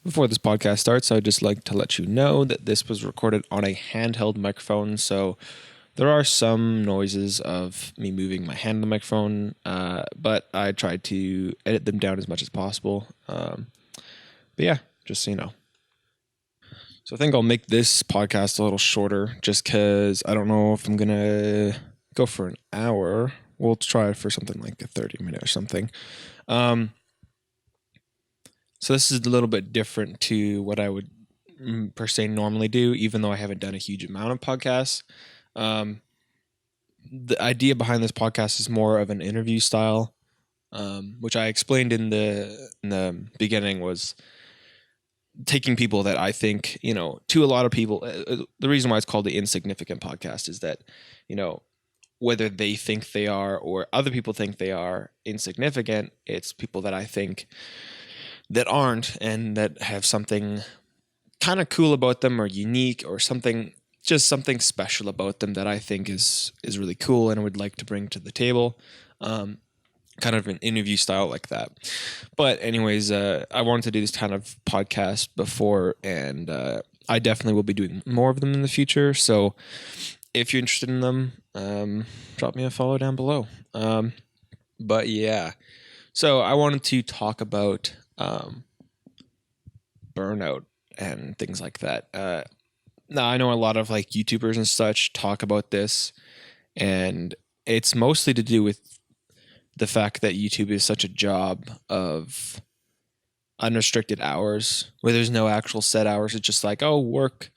Before this podcast starts, I'd just like to let you know that this was recorded on a handheld microphone, so there are some noises of me moving my hand on the microphone, but I tried to edit them down as much as possible. But yeah, just so you know. So I think I'll make this podcast a little shorter just because I don't know if I'm going to go for an hour. We'll try for something like a 30-minute or something. So this is a little bit different to what I would per se normally do, even though I haven't done a huge amount of podcasts. The idea behind this podcast is more of an interview style, which I explained in the beginning was taking people that I think, to a lot of people, the reason why it's called the Insignificant podcast is that, whether they think they are or other people think they are insignificant, it's people that I think that aren't and that have something kind of cool about them or unique or something special about them that I think is really cool and I would like to bring to the table. Kind of an interview style like that. But anyways, I wanted to do this kind of podcast before, and I definitely will be doing more of them in the future. So if you're interested in them, drop me a follow down below. But yeah, so I wanted to talk about burnout and things like that. Now I know a lot of like YouTubers and such talk about this, and it's mostly to do with the fact that YouTube is such a job of unrestricted hours where there's no actual set hours. It's just like, oh, work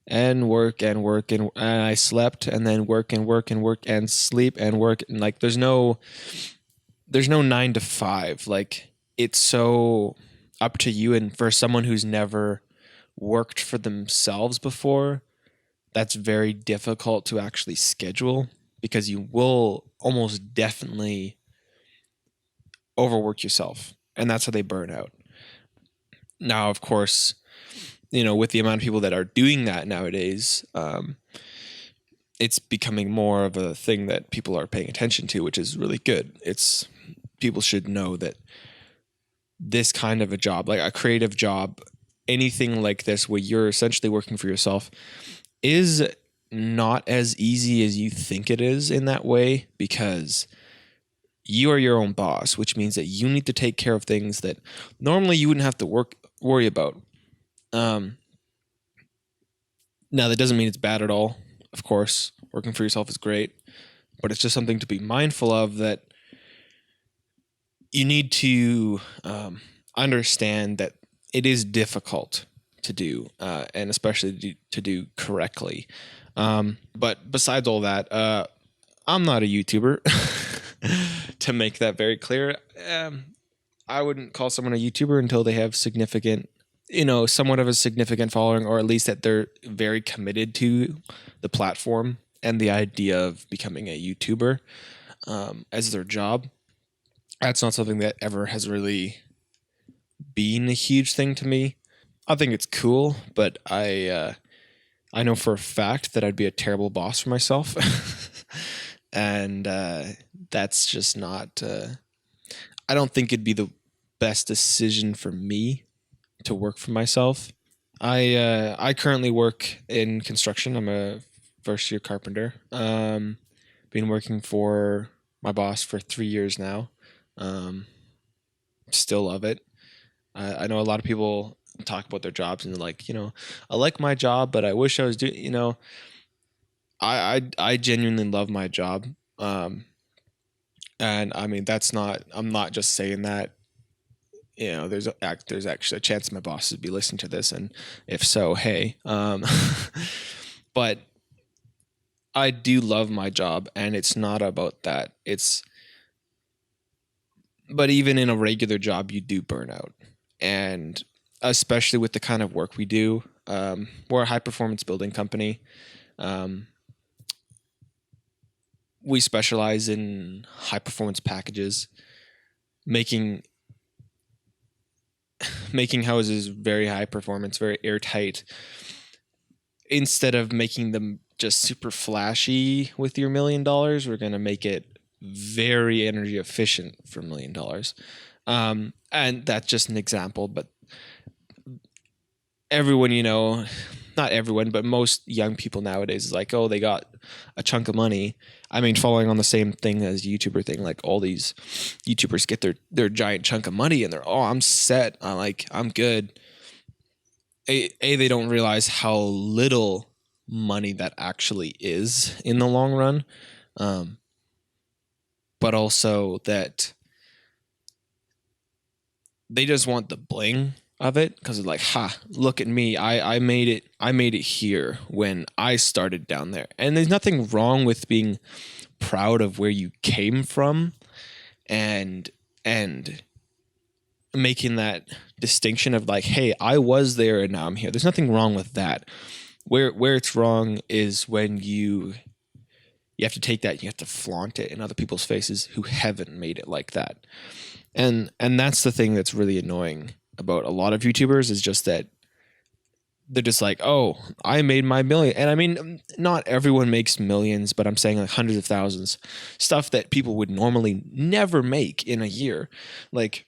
and work and work and I slept and then work and work and work and sleep and work, and like there's no 9 to 5. Like it's so up to you, and for someone who's never worked for themselves before, that's very difficult to actually schedule because you will almost definitely overwork yourself, and that's how they burn out. Now, of course, with the amount of people that are doing that nowadays, it's becoming more of a thing that people are paying attention to, which is really good. People should know that this kind of a job, like a creative job, anything like this where you're essentially working for yourself, is not as easy as you think it is in that way, because you are your own boss, which means that you need to take care of things that normally you wouldn't have to worry about. Now that doesn't mean it's bad at all. Of course, working for yourself is great, but it's just something to be mindful of, that you need to understand that it is difficult to do, and especially to do correctly. But besides all that, I'm not a YouTuber. To make that very clear, I wouldn't call someone a YouTuber until they have significant, somewhat of a significant following, or at least that they're very committed to the platform and the idea of becoming a YouTuber as their job. That's not something that ever has really been a huge thing to me. I think it's cool, but I know for a fact that I'd be a terrible boss for myself. And that's just not, I don't think it'd be the best decision for me to work for myself. I currently work in construction. I'm a first year carpenter. Been working for my boss for 3 years now. Still love it. I know a lot of people talk about their jobs and they're like, I like my job, but I wish I was doing, I genuinely love my job. And I mean, I'm not just saying that, there's actually a chance my boss would be listening to this. And if so, hey, but I do love my job, and it's not about that. But even in a regular job, you do burn out, and especially with the kind of work we do, we're a high performance building company. We specialize in high performance packages, making houses very high performance, very airtight. Instead of making them just super flashy with your $1 million, we're going to make it very energy efficient for $1 million. And that's just an example, but everyone, not everyone, but most young people nowadays is like, oh, they got a chunk of money. I mean, following on the same thing as YouTuber thing, like all these YouTubers get their giant chunk of money and they're, oh, I'm set. I'm good. They don't realize how little money that actually is in the long run. But also that they just want the bling of it because it's like, ha, look at me. I made it. I made it here when I started down there. And there's nothing wrong with being proud of where you came from and making that distinction of like, hey, I was there and now I'm here. There's nothing wrong with that. Where it's wrong is when you have to take that and you have to flaunt it in other people's faces who haven't made it like that. And that's the thing that's really annoying about a lot of YouTubers is just that they're just like, oh, I made my million. And I mean, not everyone makes millions, but I'm saying like hundreds of thousands, stuff that people would normally never make in a year. Like,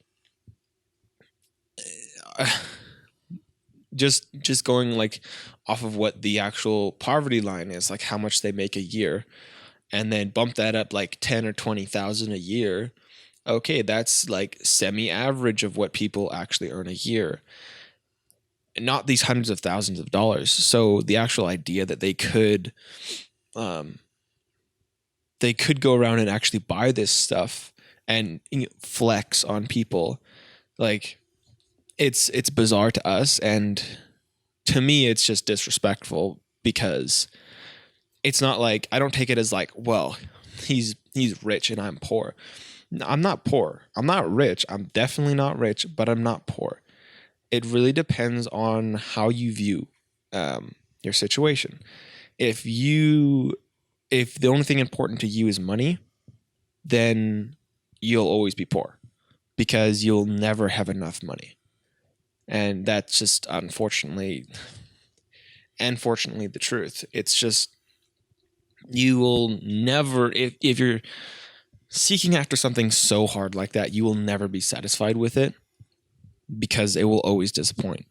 just going like off of what the actual poverty line is, like how much they make a year, and then bump that up like 10 or 20,000 a year. Okay, that's like semi-average of what people actually earn a year. Not these hundreds of thousands of dollars. So the actual idea that they could go around and actually buy this stuff and flex on people, like it's bizarre to us, and to me it's just disrespectful because it's not like, I don't take it as like, well, he's rich and I'm poor. No, I'm not poor. I'm not rich. I'm definitely not rich, but I'm not poor. It really depends on how you view your situation. If the only thing important to you is money, then you'll always be poor because you'll never have enough money. And that's just unfortunately the truth. It's just, you will never, if you're seeking after something so hard like that, you will never be satisfied with it because it will always disappoint.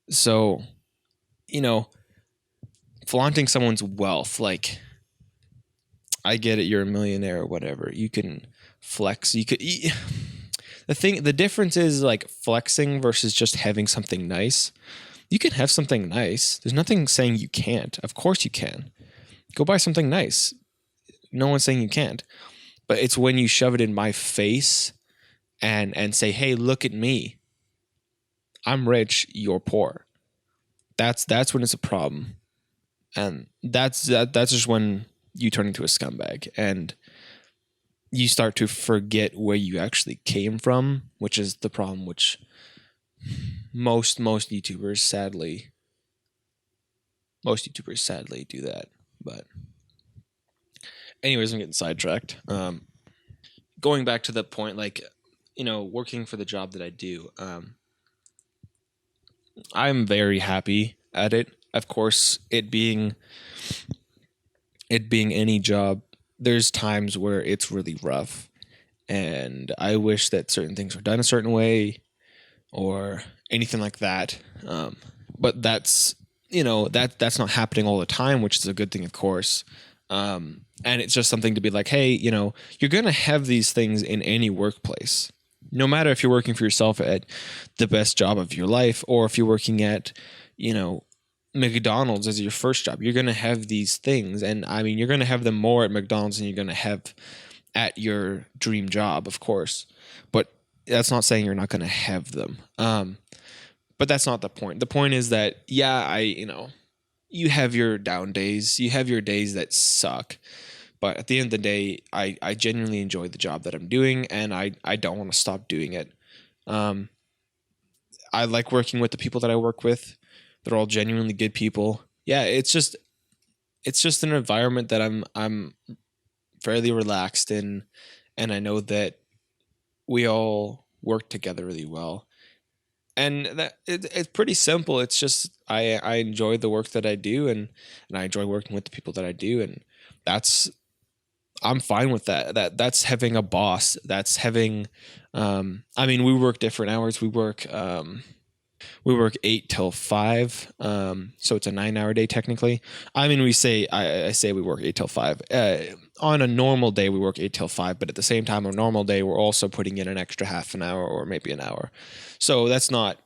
So, flaunting someone's wealth, like, I get it, you're a millionaire or whatever. You can flex. The difference is like flexing versus just having something nice. You can have something nice. There's nothing saying you can't. Of course you can. Go buy something nice. No one's saying you can't. But it's when you shove it in my face and say, hey, look at me. I'm rich, you're poor. That's when it's a problem. And that's just when you turn into a scumbag and you start to forget where you actually came from, which is the problem, which most YouTubers sadly do that. But anyways, I'm getting sidetracked. Going back to the point, like, working for the job that I do, I'm very happy at it. Of course, it being any job, there's times where it's really rough, and I wish that certain things were done a certain way or anything like that. But that's that's not happening all the time, which is a good thing, of course. And it's just something to be like, hey, you're gonna have these things in any workplace. No matter if you're working for yourself at the best job of your life or if you're working at, McDonald's as your first job, you're going to have these things. And I mean, you're going to have them more at McDonald's than you're going to have at your dream job, of course. But that's not saying you're not going to have them. But that's not the point. The point is that, yeah, you have your down days. You have your days that suck. But at the end of the day, I genuinely enjoy the job that I'm doing, and I don't want to stop doing it. I like working with the people that I work with. They're all genuinely good people. Yeah, it's just an environment that I'm fairly relaxed in, and I know that we all work together really well. And that it's pretty simple. It's just I enjoy the work that I do, and I enjoy working with the people that I do, and I'm fine with that. That's having a boss. That's having, I mean, we work different hours. We work We work 8 till 5, so it's a 9 hour day technically. I mean, I say we work 8 till 5. On a normal day, we work 8 till 5, but at the same time, on a normal day, we're also putting in an extra half an hour or maybe an hour. So that's not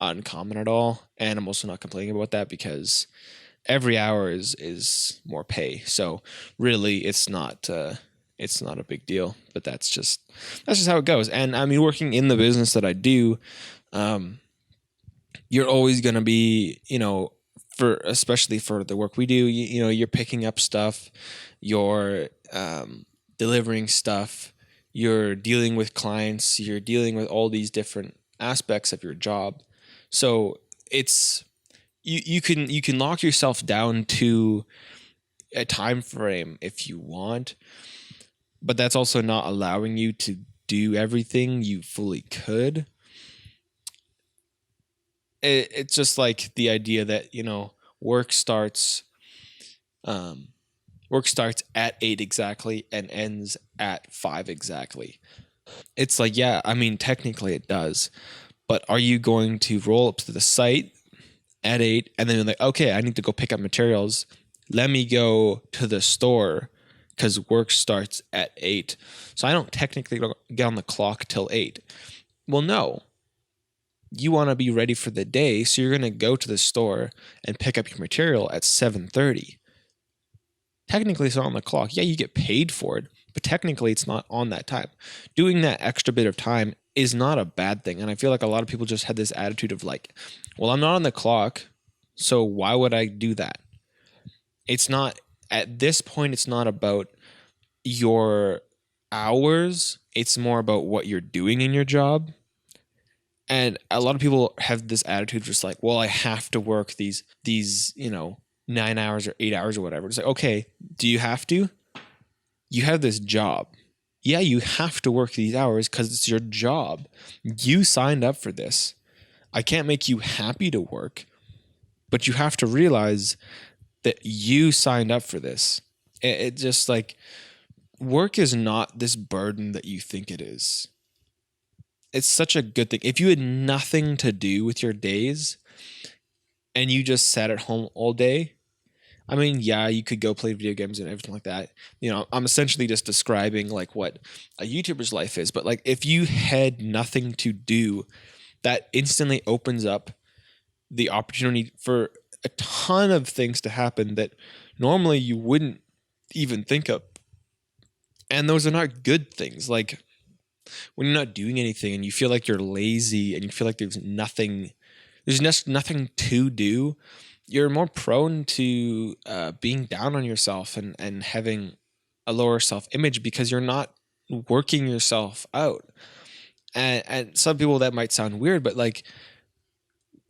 uncommon at all, and I'm also not complaining about that because every hour is more pay. So really, it's not a big deal. But that's just how it goes. And I mean, working in the business that I do, um, you're always gonna be, for especially for the work we do, you're picking up stuff, you're delivering stuff, you're dealing with clients, you're dealing with all these different aspects of your job. So it's you can lock yourself down to a time frame if you want, but that's also not allowing you to do everything you fully could. It's just like the idea that work starts um, work starts at 8 exactly and ends at 5 exactly. It's like, yeah, I mean, technically it does, but are you going to roll up to the site at 8 and then you're like, okay, I need to go pick up materials, let me go to the store because work starts at 8, so I don't technically get on the clock till 8? Well, no, you want to be ready for the day, so you're going to go to the store and pick up your material at 7:30. Technically, it's not on the clock. Yeah, you get paid for it, but technically, it's not on that time. Doing that extra bit of time is not a bad thing. And I feel like a lot of people just had this attitude of like, well, I'm not on the clock, so why would I do that? It's not, at this point, it's not about your hours, it's more about what you're doing in your job. And a lot of people have this attitude just like, well, I have to work these 9 hours or 8 hours or whatever. It's like, okay, do you have to? You have this job. Yeah, you have to work these hours because it's your job. You signed up for this. I can't make you happy to work, but you have to realize that you signed up for this. It just like, work is not this burden that you think it is. It's such a good thing. If you had nothing to do with your days and you just sat at home all day, I mean, yeah, you could go play video games and everything like that. I'm essentially just describing like what a YouTuber's life is. But like, if you had nothing to do, that instantly opens up the opportunity for a ton of things to happen that normally you wouldn't even think of. And those are not good things. Like, when you're not doing anything and you feel like you're lazy and you feel like there's just nothing to do, you're more prone to being down on yourself and having a lower self-image because you're not working yourself out. And some people, that might sound weird, but like,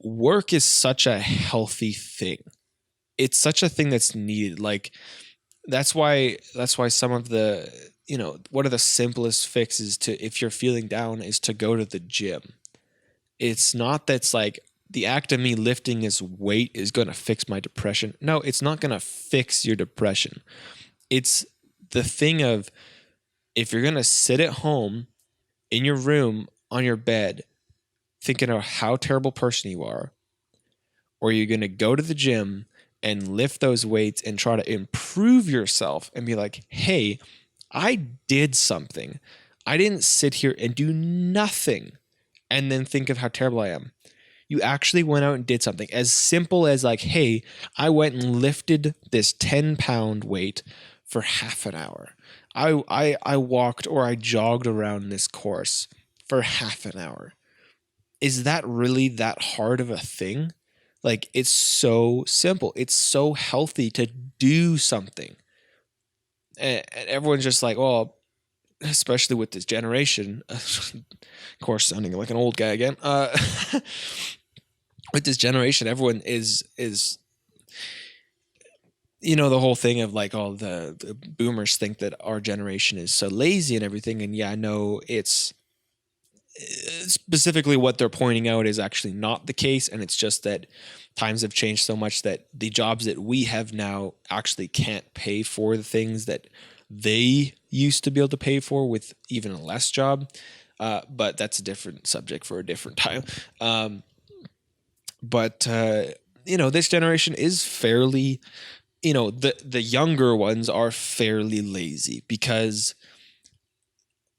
work is such a healthy thing. It's such a thing that's needed. Like, that's why some of the, one of the simplest fixes to, if you're feeling down, is to go to the gym. It's not that's like the act of me lifting this weight is going to fix my depression. No, it's not going to fix your depression. It's the thing of, if you're going to sit at home in your room on your bed thinking of how terrible person you are, or you're going to go to the gym and lift those weights and try to improve yourself and be like, hey, I did something. I didn't sit here and do nothing and then think of how terrible I am. You actually went out and did something as simple as like, hey, I went and lifted this 10-pound weight for half an hour. I walked or I jogged around this course for half an hour. Is that really that hard of a thing? Like, it's so simple. It's so healthy to do something. And everyone's just like, well, especially with this generation, of course, sounding like an old guy again. With this generation, everyone is the whole thing of like, all the boomers think that our generation is so lazy and everything. And yeah, I know it's specifically what they're pointing out is actually not the case, and it's just that times have changed so much that the jobs that we have now actually can't pay for the things that they used to be able to pay for with even a less job. But that's a different subject for a different time. But this generation is fairly, the younger ones are fairly lazy because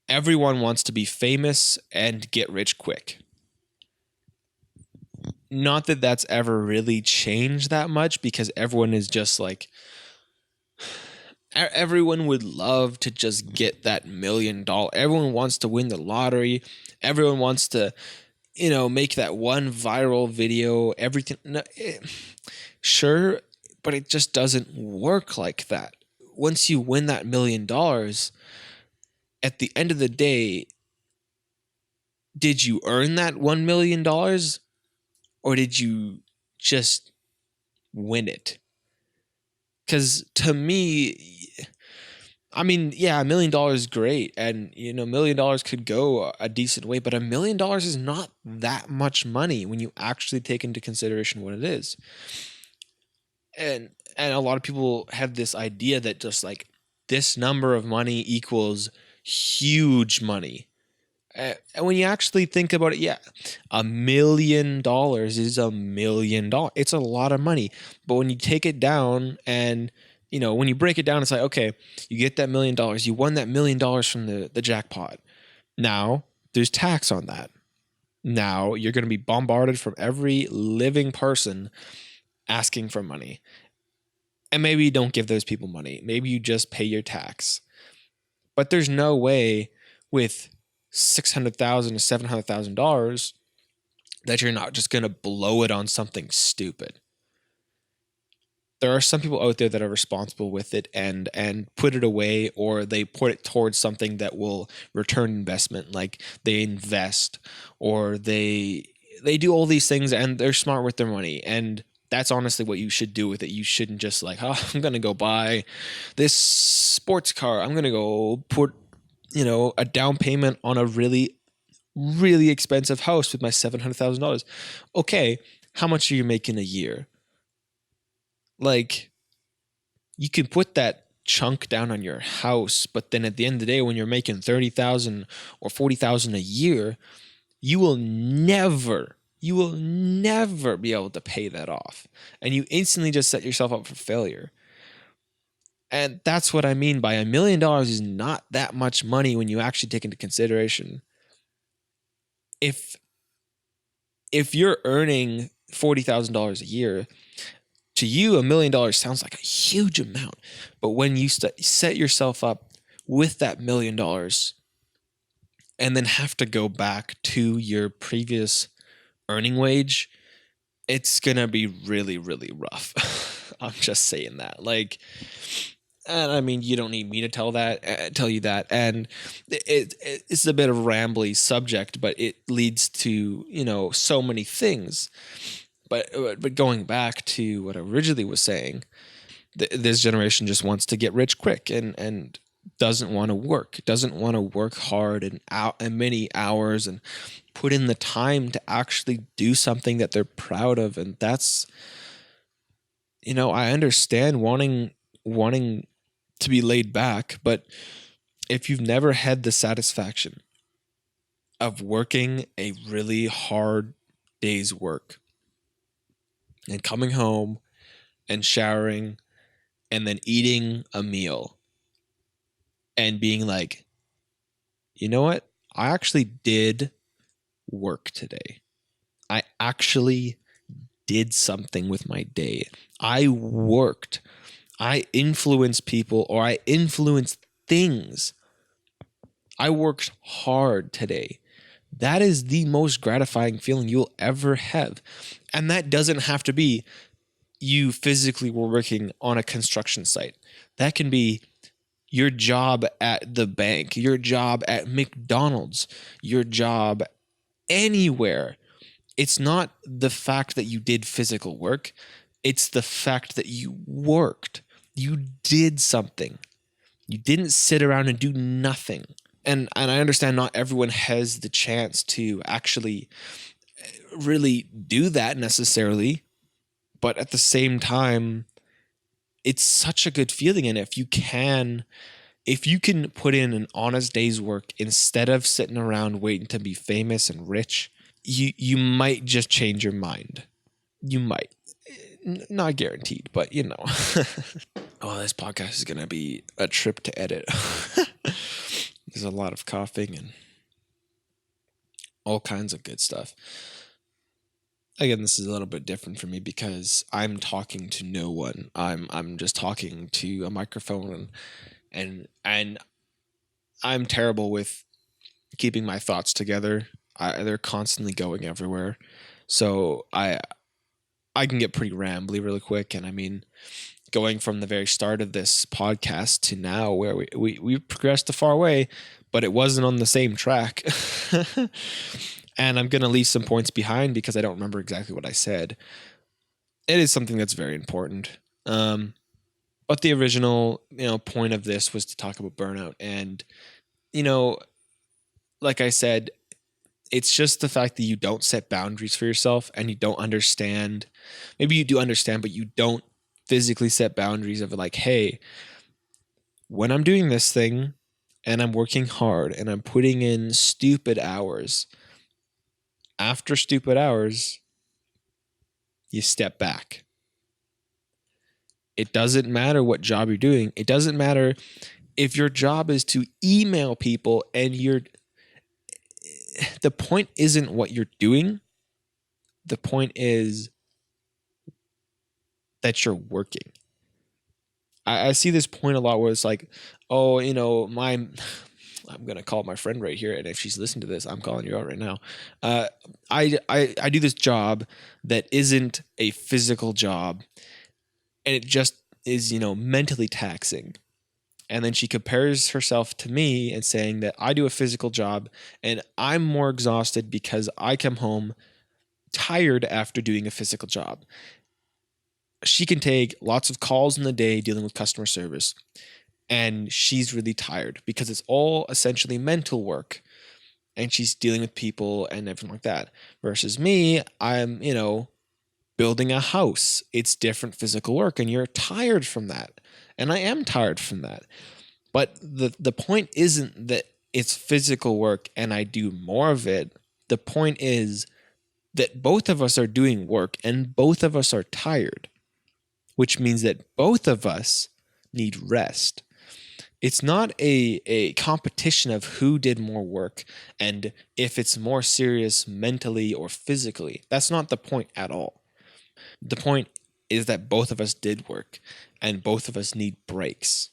everyone wants to be famous and get rich quick. Not that that's ever really changed that much, because everyone is just like, everyone would love to just get that $1 million. Everyone wants to win the lottery. Everyone wants to, make that one viral video, everything. No, sure, but it just doesn't work like that. Once you win that $1 million, at the end of the day, did you earn that $1 million, or did you just win it? Because to me, I mean, yeah, $1 million is great, and $1 million could go a decent way, but $1 million is not that much money when you actually take into consideration what it is. And a lot of people have this idea that just like this number of money equals huge money. And when you actually think about it, yeah, $1 million is $1 million. It's a lot of money. But when you take it down and, when you break it down, it's like, okay, you get that $1 million. You won that $1 million from the jackpot. Now there's tax on that. Now you're going to be bombarded from every living person asking for money. And maybe you don't give those people money. Maybe you just pay your tax. But there's no way with $600,000 to $700,000 that you're not just going to blow it on something stupid. There are some people out there that are responsible with it and put it away, or they put it towards something that will return investment, like they invest, or they do all these things and they're smart with their money. And that's honestly what you should do with it. You shouldn't just like, oh, I'm going to go buy this sports car. I'm going to go put, a down payment on a really, really expensive house with my $700,000. Okay, how much are you making a year? Like, you can put that chunk down on your house, but then at the end of the day, when you're making 30,000 or 40,000 a year, you will never be able to pay that off. And you instantly just set yourself up for failure. And that's what I mean by $1 million is not that much money when you actually take into consideration. If you're earning $40,000 a year, to you, $1 million sounds like a huge amount. But when you set yourself up with that $1 million and then have to go back to your previous earning wage, it's going to be really, really rough. I'm just saying that. Like, and I mean, you don't need me to tell you that. And it's a bit of a rambly subject, but it leads to, so many things. But going back to what I originally was saying, this generation just wants to get rich quick and doesn't want to work hard and many hours and put in the time to actually do something that they're proud of. And that's, I understand wanting to be laid back, but if you've never had the satisfaction of working a really hard day's work and coming home and showering and then eating a meal and being like, you know what? I actually did work today. I actually did something with my day. I worked. I influenced people, or I influenced things. I worked hard today. That is the most gratifying feeling you'll ever have. And that doesn't have to be you physically were working on a construction site. That can be your job at the bank, your job at McDonald's, your job anywhere. It's not the fact that you did physical work. It's the fact that you worked. You did something. You didn't sit around and do nothing. And I understand not everyone has the chance to actually really do that necessarily. But at the same time, it's such a good feeling. And if if you can put in an honest day's work instead of sitting around waiting to be famous and rich, you might just change your mind. You might. Not guaranteed, but you know. Oh, this podcast is going to be a trip to edit. There's a lot of coughing and all kinds of good stuff. Again, this is a little bit different for me because I'm talking to no one. I'm just talking to a microphone, and I'm terrible with keeping my thoughts together. They're constantly going everywhere. So I can get pretty rambly really quick. And I mean, going from the very start of this podcast to now where we progressed a far way, but it wasn't on the same track. And I'm going to leave some points behind because I don't remember exactly what I said. It is something that's very important. But the original, point of this was to talk about burnout. And, like I said, it's just the fact that you don't set boundaries for yourself and you don't understand. Maybe you do understand, but you don't physically set boundaries of like, hey, when I'm doing this thing and I'm working hard and I'm putting in stupid hours, after stupid hours, you step back. It doesn't matter what job you're doing. It doesn't matter if your job is to email people and the point isn't what you're doing. The point is that you're working. I see this point a lot where it's like, oh, I'm gonna call my friend right here, and if she's listening to this, I'm calling you out right now. I do this job that isn't a physical job, and it just is mentally taxing. And then she compares herself to me and saying that I do a physical job and I'm more exhausted because I come home tired after doing a physical job. She can take lots of calls in the day dealing with customer service, and she's really tired because it's all essentially mental work, and she's dealing with people and everything like that. Versus me, I'm, building a house. It's different physical work, and you're tired from that. And I am tired from that. But the point isn't that it's physical work and I do more of it. The point is that both of us are doing work and both of us are tired, which means that both of us need rest. It's not a competition of who did more work and if it's more serious mentally or physically. That's not the point at all. The point is that both of us did work and both of us need breaks.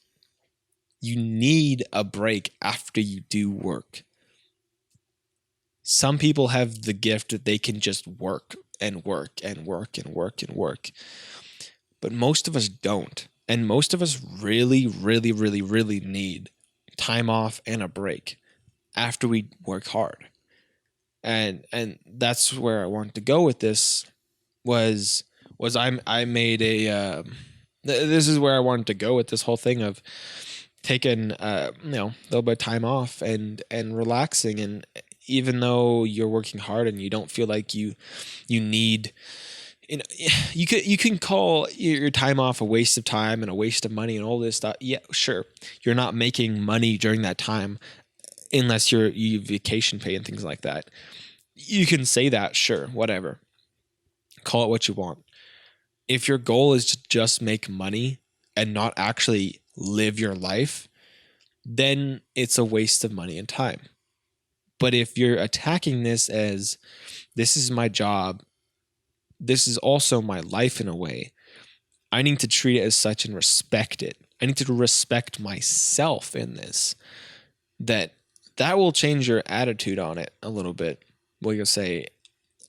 You need a break after you do work. Some people have the gift that they can just work and work and work and work and work. But most of us don't. And most of us really, really, really, really need time off and a break after we work hard. And that's where I wanted to go with this was I made a this is where I wanted to go with this whole thing of taking a little bit of time off and relaxing. And even though you're working hard and you don't feel like you need, you can call your time off a waste of time and a waste of money and all this stuff. Yeah, sure, you're not making money during that time unless you vacation pay and things like that. You can say that, sure, whatever, call it what you want. If your goal is to just make money and not actually live your life, then it's a waste of money and time. But if you're attacking this as this is my job, this is also my life in a way, I need to treat it as such and respect it. I need to respect myself in this. That will change your attitude on it a little bit. Well, you'll say,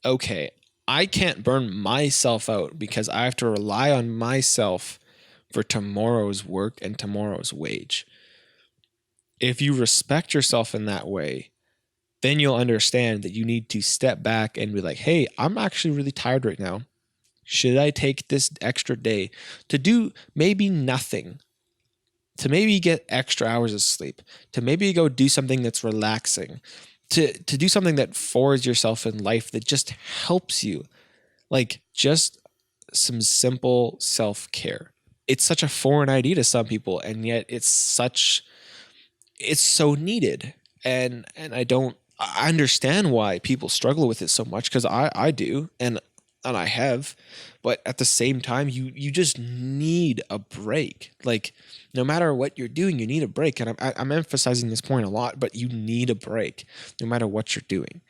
okay, I can't burn myself out because I have to rely on myself for tomorrow's work and tomorrow's wage. If you respect yourself in that way, then you'll understand that you need to step back and be like, hey, I'm actually really tired right now. Should I take this extra day to do maybe nothing? To maybe get extra hours of sleep? To maybe go do something that's relaxing? To do something that forwards yourself in life that just helps you? Like just some simple self-care. It's such a foreign idea to some people, and yet it's such it's so needed. And I understand why people struggle with it so much, because I do, and I have. But at the same time, you just need a break. Like, no matter what you're doing, you need a break. And I'm emphasizing this point a lot, but you need a break no matter what you're doing.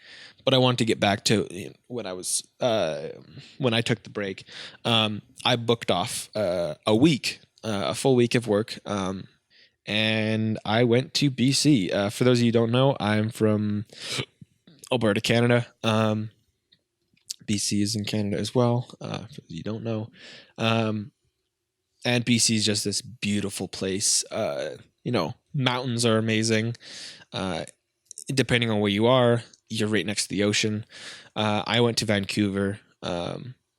But I want to get back to, when I was when I took the break. I booked off a week, a full week of work, and I went to BC. For those of you who don't know, I'm from Alberta, Canada. BC is in Canada as well. For those of you who don't know, and BC is just this beautiful place. Mountains are amazing. Depending on where you are, you're right next to the ocean. I went to Vancouver,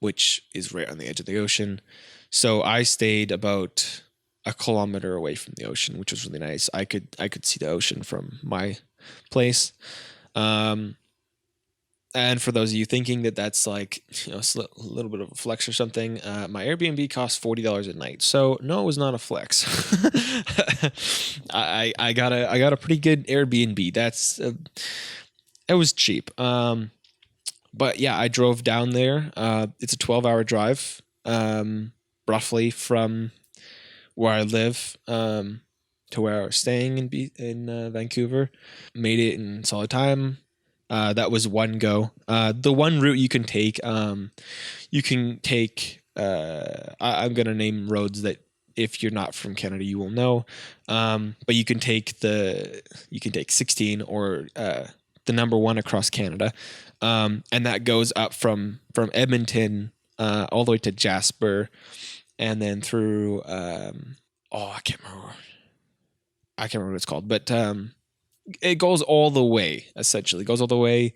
which is right on the edge of the ocean. So I stayed about a kilometer away from the ocean, which was really nice. I could see the ocean from my place. And for those of you thinking that that's like, a little bit of a flex or something, my Airbnb cost $40 a night. So no, it was not a flex. I got a pretty good Airbnb. It was cheap. But yeah, I drove down there. It's a 12-hour drive, roughly from where I live, to where I was staying in Vancouver. Made it in solid time. That was one go. The one route you can take, I'm going to name roads that if you're not from Canada, you will know. But you can take 16, or the number one across Canada. And that goes up from Edmonton, all the way to Jasper, and then through, I can't remember what it's called, but, it goes all the way, essentially. It goes all the way.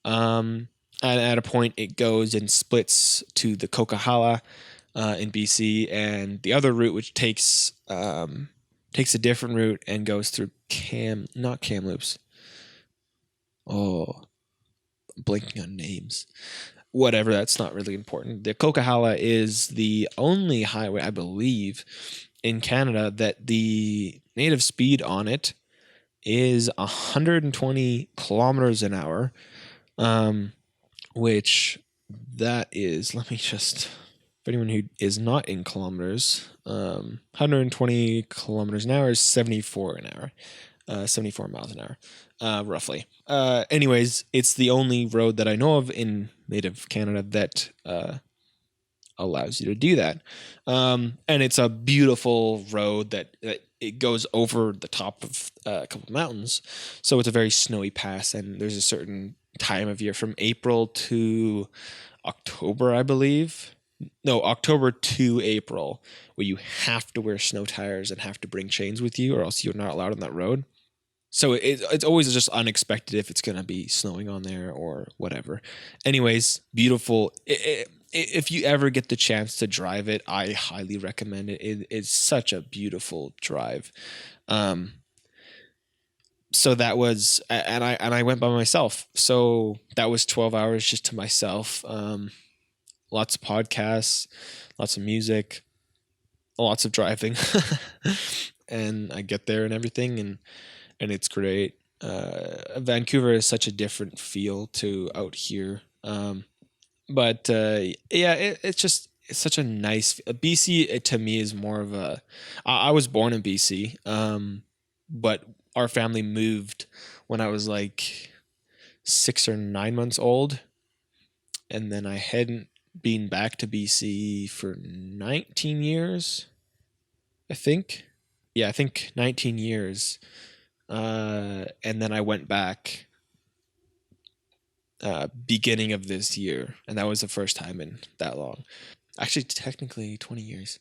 And at a point, it goes and splits to the Coquihalla in BC, and the other route, which takes a different route and goes through not Kamloops. Oh, I'm blanking on names. Whatever, that's not really important. The Coquihalla is the only highway, I believe, in Canada that the native speed on it is 120 kilometers an hour, which that is, let me just, for anyone who is not in kilometers, 120 kilometers an hour is 74 an hour, 74 miles an hour, roughly. Anyways, it's the only road that I know of in native Canada that allows you to do that. And it's a beautiful road that it goes over the top of a couple of mountains. So it's a very snowy pass, and there's a certain time of year from April to October, I believe. No, October to April, where you have to wear snow tires and have to bring chains with you, or else you're not allowed on that road. So it's always just unexpected if it's going to be snowing on there or whatever. Anyways, beautiful. If you ever get the chance to drive it, I highly recommend it. It's such a beautiful drive. So that was, and I went by myself. So that was 12 hours just to myself. Lots of podcasts, lots of music, lots of driving, and I get there and everything, and it's great. Vancouver is such a different feel to out here. But yeah, it's such a nice, BC to me is more of a, I was born in BC, but our family moved when I was like 6 or 9 months old. And then I hadn't been back to BC for 19 years, I think. Yeah, I think 19 years. And then I went back beginning of this year, and that was the first time in that long. Actually, technically 20 years.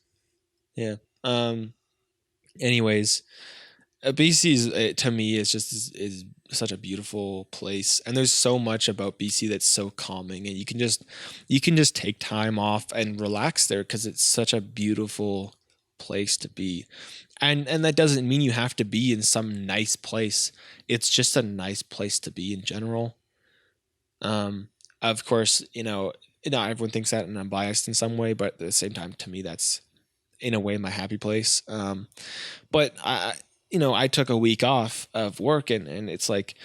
Yeah. Anyways, BC to me is such a beautiful place, and there's so much about BC that's so calming, and you can just take time off and relax there because it's such a beautiful place to be. And that doesn't mean you have to be in some nice place. It's just a nice place to be in general. Of course, not everyone thinks that, and I'm biased in some way, but at the same time, to me, that's in a way my happy place. But I took a week off of work, and it's like,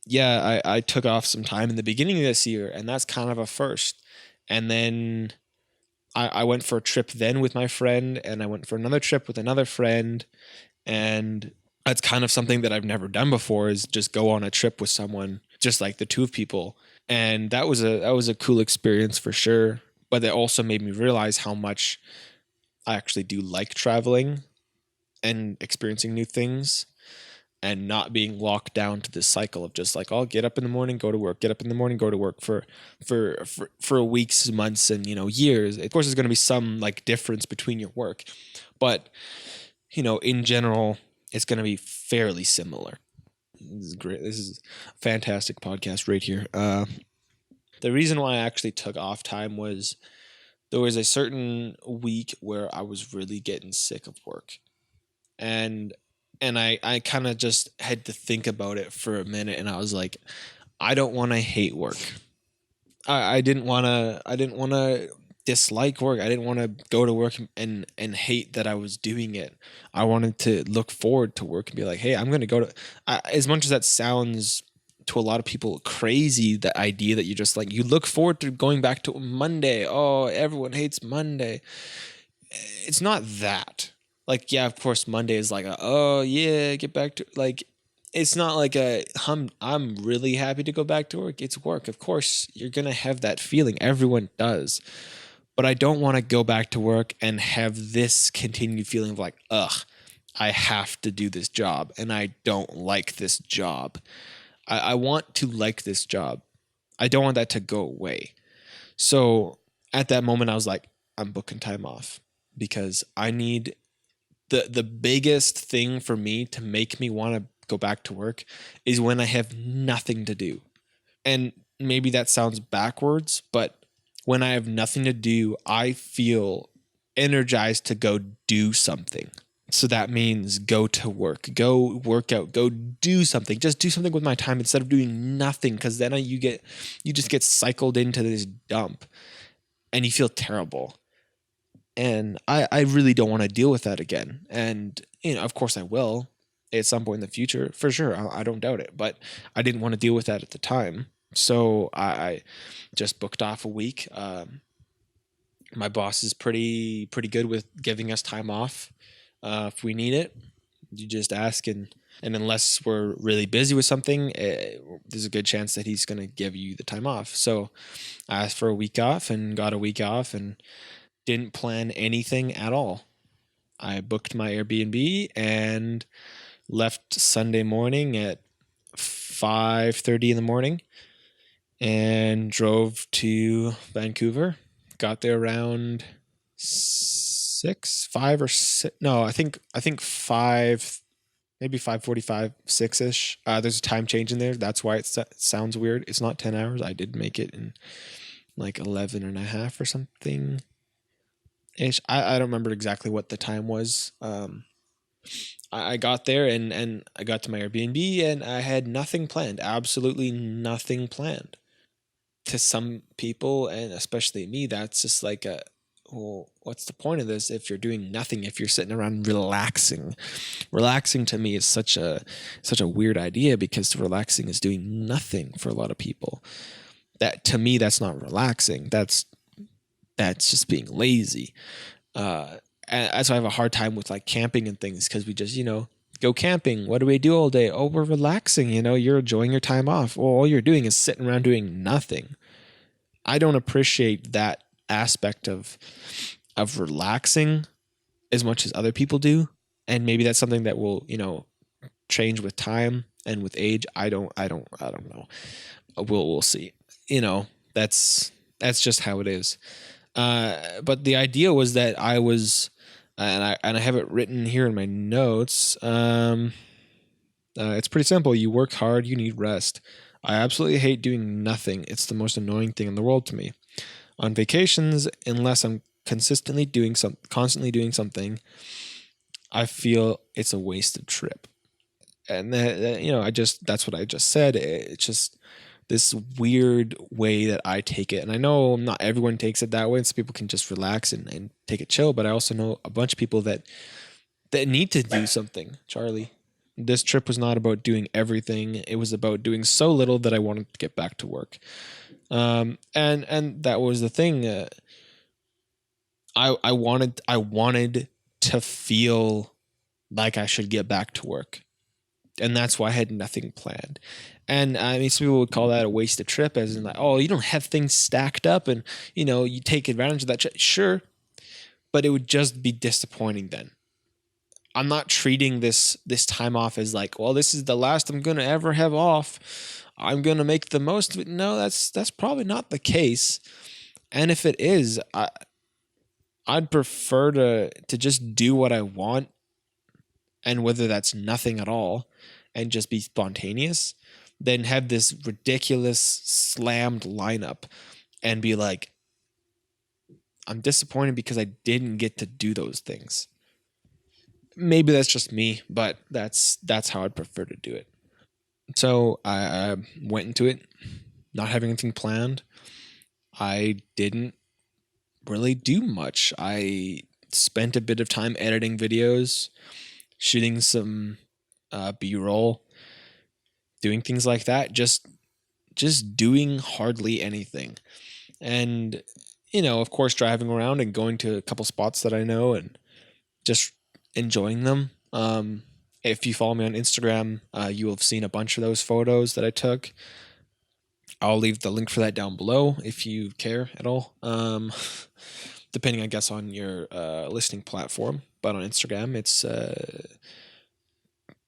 yeah, I took off some time in the beginning of this year, and that's kind of a first. And then I went for a trip then with my friend, and I went for another trip with another friend. And that's kind of something that I've never done before, is just go on a trip with someone, just like the two of people. And that was a cool experience for sure. But it also made me realize how much I actually do like traveling and experiencing new things, and not being locked down to this cycle of just like, I'll get up in the morning, go to work, get up in the morning, go to work for weeks, months, and years. Of course, there's going to be some like difference between your work, but in general, it's going to be fairly similar. This is great. This is a fantastic podcast right here. The reason why I actually took off time was there was a certain week where I was really getting sick of work, and I kind of just had to think about it for a minute, and I was like, I don't want to hate work. I didn't want to dislike work. I didn't want to go to work and hate that I was doing it. I wanted to look forward to work and be like, hey, I'm going to go to, as much as that sounds to a lot of people crazy, the idea that you just like, you look forward to going back to Monday. Oh, everyone hates Monday. It's not that. Like, yeah, of course, Monday is like, oh yeah, get back to, like, it's not like I'm really happy to go back to work. It's work. Of course, you're gonna have that feeling. Everyone does. But I don't want to go back to work and have this continued feeling of like, ugh, I have to do this job and I don't like this job. I want to like this job. I don't want that to go away. So at that moment, I was like, I'm booking time off because I need the biggest thing for me to make me want to go back to work is when I have nothing to do. And maybe that sounds backwards, but when I have nothing to do, I feel energized to go do something. So that means go to work, go work out, go do something. Just do something with my time instead of doing nothing, because then you just get cycled into this dump and you feel terrible. And I really don't want to deal with that again. And of course I will at some point in the future, for sure. I don't doubt it, but I didn't want to deal with that at the time. So I just booked off a week. My boss is pretty good with giving us time off if we need it. You just ask, and unless we're really busy with something, there's a good chance that he's going to give you the time off. So I asked for a week off and got a week off, and didn't plan anything at all. I booked my Airbnb and left Sunday morning at 5:30 in the morning and drove to Vancouver. Got there around 6, 5 or 6. No, I think 5, maybe 5:45, 6ish. There's a time change in there. That's why it sounds weird. It's not 10 hours. I did make it in like 11 and a half or something ish. I don't remember exactly what the time was. I got there, and I got to my Airbnb, and I had nothing planned. Absolutely nothing planned. To some people, and especially me, that's just like well, what's the point of this if you're doing nothing? If you're sitting around relaxing to me is such a weird idea, because relaxing is doing nothing for a lot of people. That, to me, that's not relaxing. That's just being lazy. And so I have a hard time with like camping and things, because we just, go camping. What do we do all day? Oh, we're relaxing. You're enjoying your time off. Well, all you're doing is sitting around doing nothing. I don't appreciate that aspect of relaxing as much as other people do. And maybe that's something that will, change with time and with age. I don't know. We'll see. That's just how it is. But the idea was that I was, and I have it written here in my notes. It's pretty simple. You work hard, you need rest. I absolutely hate doing nothing. It's the most annoying thing in the world to me. On vacations, unless I'm constantly doing something, I feel it's a wasted trip. And that's what I just said. It's just this weird way that I take it. And I know not everyone takes it that way. So people can just relax and take it chill. But I also know a bunch of people that need to do something. Charlie. This trip was not about doing everything. It was about doing so little that I wanted to get back to work. And that was the thing. I wanted to feel like I should get back to work, and that's why I had nothing planned. And I mean, some people would call that a wasted trip, as in like, oh, you don't have things stacked up, and you take advantage of that. Sure, but it would just be disappointing then. I'm not treating this time off as like, well, this is the last I'm gonna ever have off. I'm gonna make the most of it. No, that's probably not the case. And if it is, I'd prefer to just do what I want, and whether that's nothing at all, and just be spontaneous, than have this ridiculous slammed lineup and be like, I'm disappointed because I didn't get to do those things. Maybe that's just me, but that's how I'd prefer to do it. So I went into it not having anything planned. I didn't really do much. I spent a bit of time editing videos, shooting some B-roll, doing things like that. Just doing hardly anything, and of course, driving around and going to a couple spots that I know and just enjoying them. If you follow me on Instagram, you will have seen a bunch of those photos that I took. I'll leave the link for that down below if you care at all. Depending, I guess, on your listening platform. But on Instagram, it's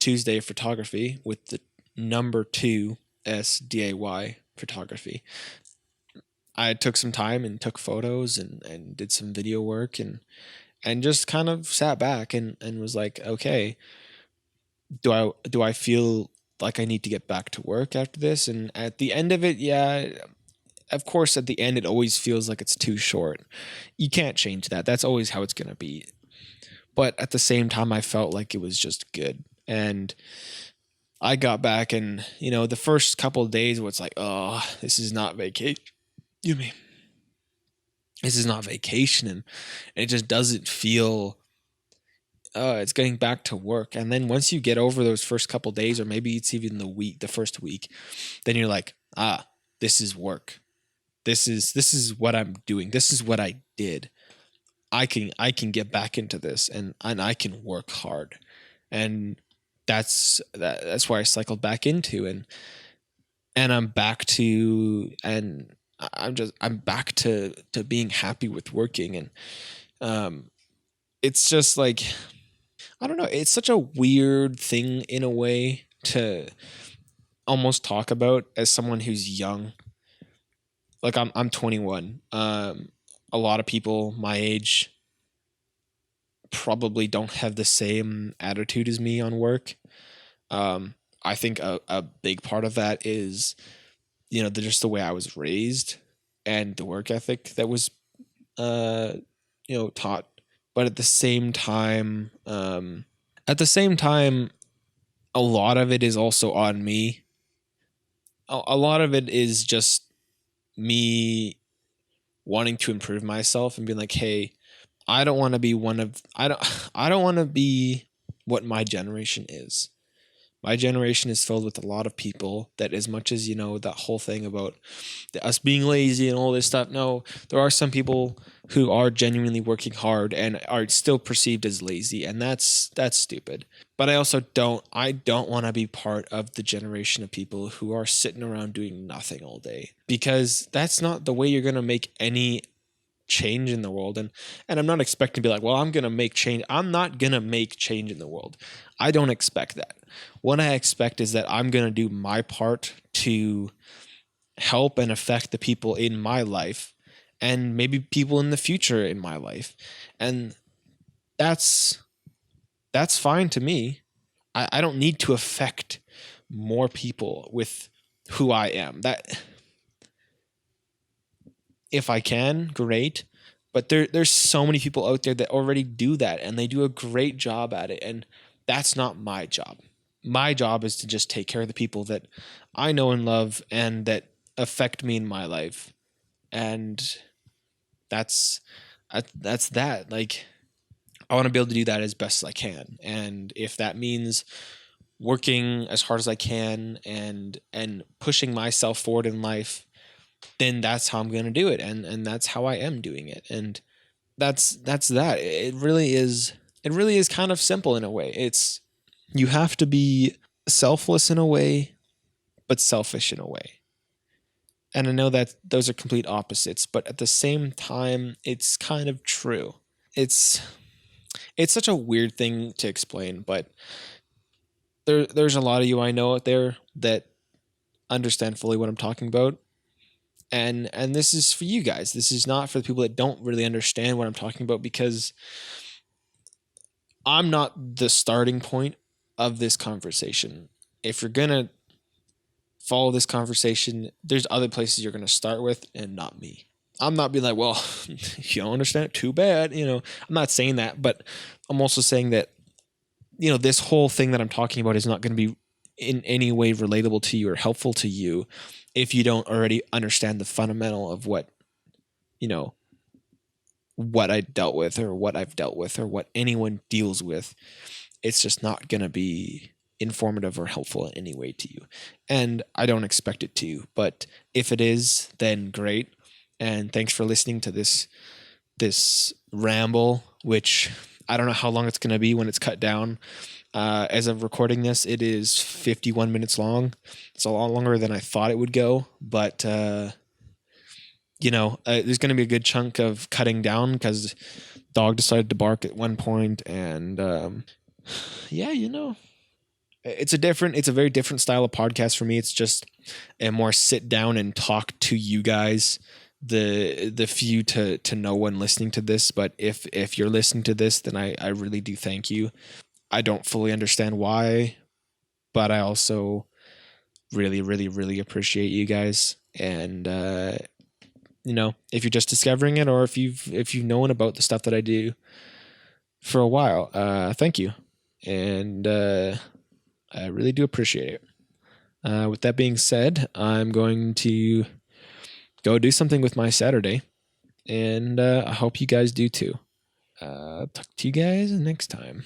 Tuesday Photography with the number 2 SDAY photography. I took some time and took photos and did some video work and just kind of sat back and was like, okay, do I feel like I need to get back to work after this? And at the end of it, yeah, of course, at the end, it always feels like it's too short. You can't change that. That's always how it's going to be. But at the same time, I felt like it was just good. And I got back and, the first couple of days where it's like, oh, this is not vacation. You mean this is not vacation, and it just doesn't feel it's getting back to work. And then once you get over those first couple of days, or maybe it's even the first week, then you're like, this is work. This is what I'm doing. This is what I did. I can get back into this, and I can work hard. And that's why I cycled back into, and I'm back to, and I'm back to being happy with working. And it's just like, I don't know, it's such a weird thing in a way to almost talk about as someone who's young. Like, I'm 21. A lot of people my age probably don't have the same attitude as me on work. I think a big part of that is, just the way I was raised and the work ethic that was, taught. But at the same time, a lot of it is also on me. A lot of it is just me wanting to improve myself and being like, hey, I don't want to be I don't want to be what my generation is. My generation is filled with a lot of people that, as much as, that whole thing about us being lazy and all this stuff, no, there are some people who are genuinely working hard and are still perceived as lazy, and that's stupid. But I don't want to be part of the generation of people who are sitting around doing nothing all day, because that's not the way you're going to make any change in the world. And I'm not expecting to be like, well, I'm going to make change. I'm not going to make change in the world. I don't expect that. What I expect is that I'm going to do my part to help and affect the people in my life, and maybe people in the future in my life. And that's fine to me. I don't need to affect more people with who I am. That, if I can, great. But there's so many people out there that already do that, and they do a great job at it. And that's not my job. My job is to just take care of the people that I know and love and that affect me in my life. And that's that's that. Like, I want to be able to do that as best as I can. And if that means working as hard as I can and pushing myself forward in life, then that's how I'm going to do it. And that's how I am doing it. And that's that. It really is kind of simple in a way. It's, you have to be selfless in a way, but selfish in a way. And I know that those are complete opposites, but at the same time, it's kind of true. It's it's such a weird thing to explain, but there's a lot of you I know out there that understand fully what I'm talking about. And this is for you guys. This is not for the people that don't really understand what I'm talking about, because I'm not the starting point of this conversation. If you're going to follow this conversation, there's other places you're going to start with, and not me. I'm not being like, well, you don't understand it, too bad. I'm not saying that, but I'm also saying that, this whole thing that I'm talking about is not going to be in any way relatable to you or helpful to you if you don't already understand the fundamental of what I dealt with, or what I've dealt with, or what anyone deals with. It's just not going to be informative or helpful in any way to you. And I don't expect it to, but if it is, then great. And thanks for listening to this ramble, which I don't know how long it's going to be when it's cut down. As of recording this, it is 51 minutes long. It's a lot longer than I thought it would go, but there's going to be a good chunk of cutting down because dog decided to bark at one point, and it's a very different style of podcast for me. It's just a more sit down and talk to you guys, the few to no one listening to this. But if you're listening to this, then I really do thank you. I don't fully understand why, but I also really, really, really appreciate you guys. And if you're just discovering it, or if you've known about the stuff that I do for a while, thank you. And I really do appreciate it. With that being said, I'm going to go do something with my Saturday, and I hope you guys do too. Talk to you guys next time.